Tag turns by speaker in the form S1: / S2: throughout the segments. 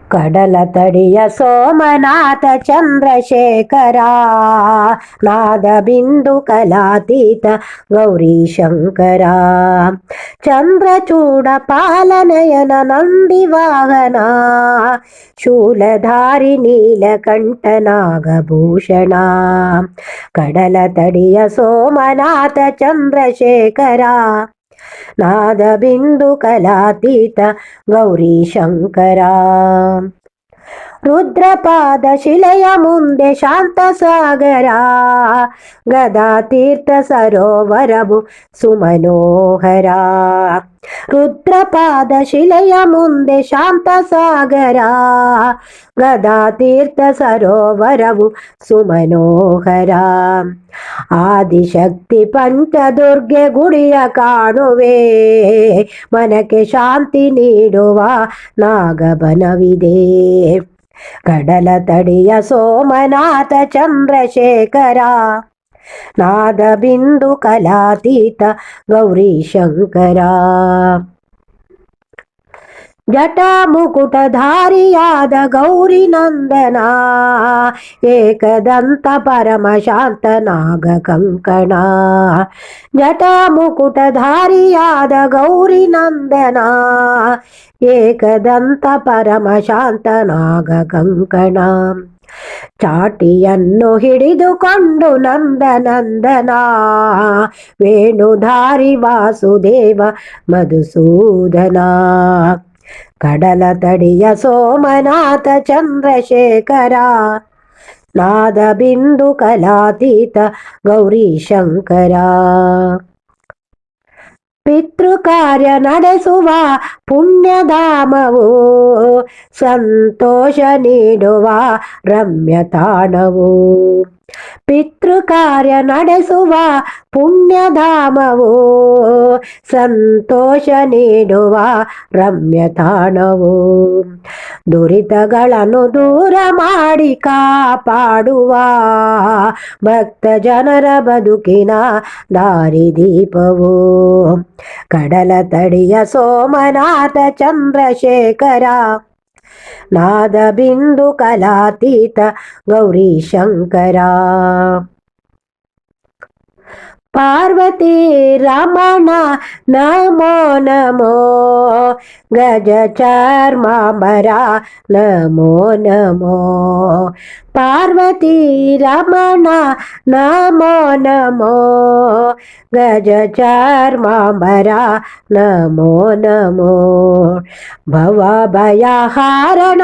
S1: ಕಡಲ ತಡಿಯ ಸೋಮನಾಥ ಚಂದ್ರಶೇಖರ, ನಾದ ಬಿಂದು ಕಲಾತೀತ ಗೌರಿ ಶಂಕರ, ಚಂದ್ರಚೂಡ ಪಾಲನಯನ ನಂದಿ ವಾಹನ, ಶೂಲಧಾರಿ ನೀಲಕಂಠ ನಾಗಭೂಷಣ, ಕಡಲ ತಡಿಯ ಸೋಮನಾಥ ಚಂದ್ರಶೇಖರ, ನಾದ ಬಿಂದು ಕಲಾತೀತ ಗೌರಿ ಶಂಕರ, ರುದ್ರಪಾದ ಶಿಲೆಯ ಮುಂದೆ ಶಾಂತ ಸಾಗರ, ಗದಾತೀರ್ಥ ಸರೋವರವು ಸುಮನೋಹರ, ರುದ್ರಪಾದ ಶಿಲೆಯ ಮುಂದೆ ಶಾಂತ ಸಾಗರ, ಗದಾತೀರ್ಥ ಸರೋವರವು ಸುಮನೋಹರ, ಆದಿಶಕ್ತಿ ಪಂಚದುರ್ಗೆ ಗುಡಿಯ ಕಾಣುವೆ, ಮನಕ್ಕೆ ಶಾಂತಿ ನೀಡುವ ನಾಗಬನವಿದೆ, ಕಡಲ ತಡಿಯ ಸೋಮನಾಥ ಚಂದ್ರಶೇಖರ, ನಾದ ಬಿಂದು ಕಲಾತೀತ ಗೌರಿ ಶಂಕರ, ಜಟ ಮುಕುಟಧಾರಿಯಾದ ಗೌರಿ ನಂದನ, ಏಕದಂತ ಪರಮಶಾಂತ ನಾಗ ಕಂಕಣ, ಜಟ ಮುಕುಟಧಾರಿಯಾದ ಗೌರಿ ನಂದನ, ಏಕದಂತ ಪರಮಶಾಂತ ನಾಗ ಕಂಕಣ, ಚಾಟಿಯನ್ನು ಹಿಡಿದುಕೊಂಡು ನಂದನಂದನ, ವೇಣುಧಾರಿ ವಾಸುದೇವ ಮಧುಸೂದನ, ಕಡಲ ತಡಿಯ ಸೋಮನಾಥ ಚಂದ್ರಶೇಖರ, ನಾದ ಬಿಂದು ಕಲಾತೀತ ಗೌರಿ ಶಂಕರ, ಪಿತೃಕಾರ್ಯ ನಡೆಸುವ ಪುಣ್ಯಧಾಮವು, ಸಂತೋಷ ನೀಡುವ ರಮ್ಯ ತಾಣವು, ಪಿತೃಕಾರ್ಯ ನಡೆಸುವ ಪುಣ್ಯಧಾಮವು, ಸಂತೋಷ ನೀಡುವ ರಮ್ಯ ತಾಣವು, ದುರಿತಗಳನ್ನು ದೂರ ಮಾಡಿ ಕಾಪಾಡುವ ಭಕ್ತ ಜನರ ಬದುಕಿನ ದಾರಿದೀಪವು, ಕಡಲ ತಡಿಯ ಸೋಮನಾಥ ಚಂದ್ರಶೇಖರ, ನಾದ ಬಿಂದು ಕಲಾತೀತ ಗೌರಿ ಶಂಕರ, ಪಾರ್ವತಿ ರಮಣ ನಮೋ ನಮೋ, ಗಜ ಚರ್ಮಾಂಬರ ನಮೋ ನಮೋ, ಪಾರ್ವತಿ ರಮಣ ನಮೋ ನಮೋ, ಗಜ ಚರ್ಮಾಂಬರ ನಮೋ ನಮೋ, ಭವ ಭಯಹಾರಣ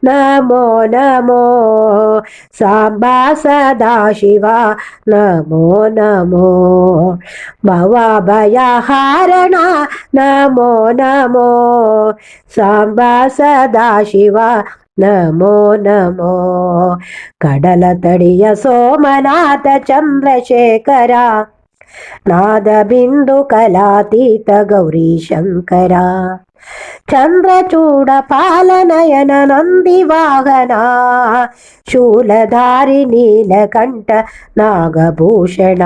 S1: ನಮೋ ನಮೋ, ಸಾಂಬ ಸದಾಶಿವ ನಮೋ ನಮೋ, ಭವ ಭಯಹಾರಣ ನಮೋ ನಮೋ, ಸಾಂಬ ಸದಾಶಿವ ನಮೋ ನಮೋ, ಕಡಲ ತಡಿಯ ಸೋಮನಾಥ ಚಂದ್ರಶೇಖರ, ನಾದ ಬಿಂದು ಕಲಾತೀತ ಗೌರಿ ಶಂಕರ, ಚಂದ್ರಚೂಡ ಪಾಲನಯನ ನಂದಿ ವಾಹನ, ಶೂಲಧಾರಿ ನೀಲಕಂಠ ನಾಗಭೂಷಣ,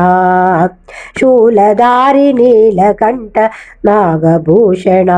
S1: ಶೂಲಧಾರಿ ನೀಲಕಂಠ ನಾಗಭೂಷಣ.